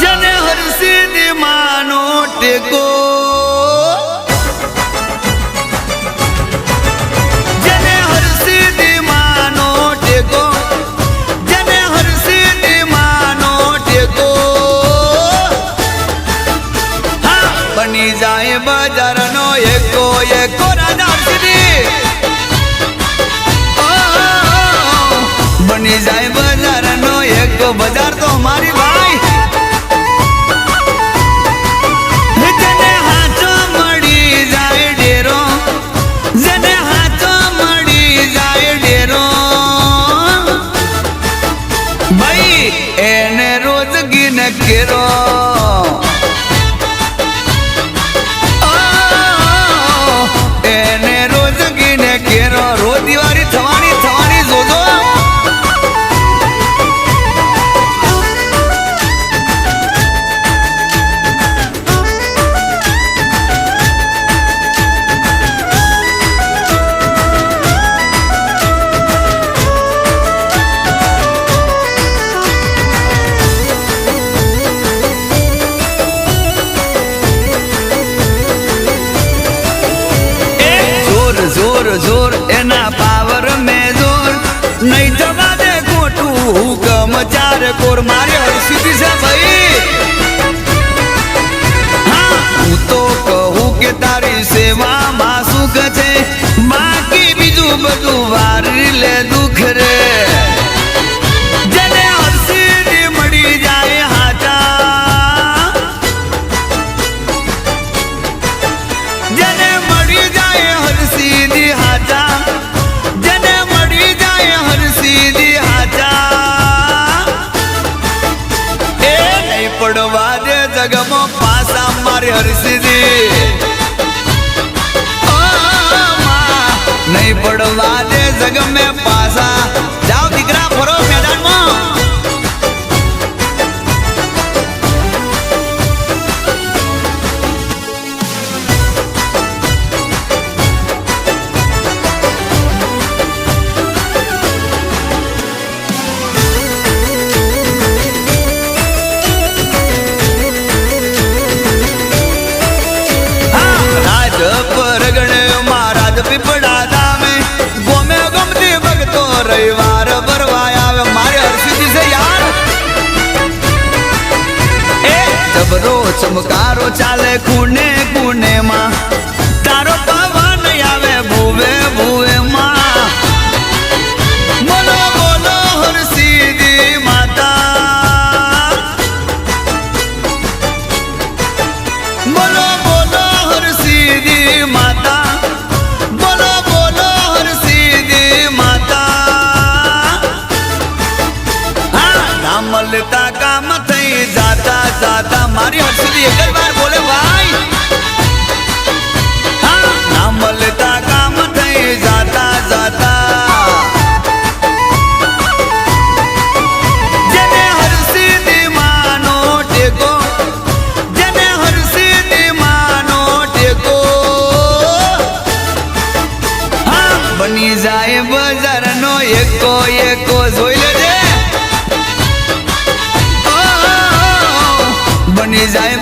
जने हर सीधी मानो टेको जने हर सीधी मानो टेको जने हर सीधी मानो टेको हाँ बनी जाए बाजार नो एको राजा सीधी बनी जाए बाजार नो एक बाजार तो हमारी भाई जने हाथों मड़ी जाए डेरो जने हाथों मड़ी जाए डेरो भाई एने रोज गिन केरो एने रोज गिन केरो रोज दिवारी थवानी थवानी जोजो जोर जोर एना पावर में जोर नहीं जवा दे गोटू हुकम चार कोर मारे हर सीधी से भाई हाँ हूँ तो कहूँ के तारी सेवा में सुख छे बाकी बीजू बधु वार ले दुख रे जने हर सीधी मड़ी जाए हाथा जने मड़ी जाए हर सीधी हाथा जने मड़ी जाए हर सीधी हाथा ए नहीं पड़वा दे जगमो पासा मारे हर सीधी नहीं पड़वा दे जग में पासा जाओ दिकरा फरो मैदान में परगण महाराज पिपड़ा दामे गोमे गमती भगतो रविवार बरवाया मारे हर सीधी से यार ए जबरो चमकारो चाले खूने खूने माँ तारो पवन आवे भूवे भूवे माँ बोलो बोलो हर सीधी माता बोलो बोलो हर सीधी माता बोलो बोलो हर सीधी माता हाँ नाम लेता काम थई जाता जाता मारी हर सीधी एक बार बोले भाई हाँ नाम लेता काम थई जाता जाता जने हर सीधी मानो टेको जने हर सीधी मानो टेको बनी जाए बाजार नो एको एको जोई लेजे बनी जाए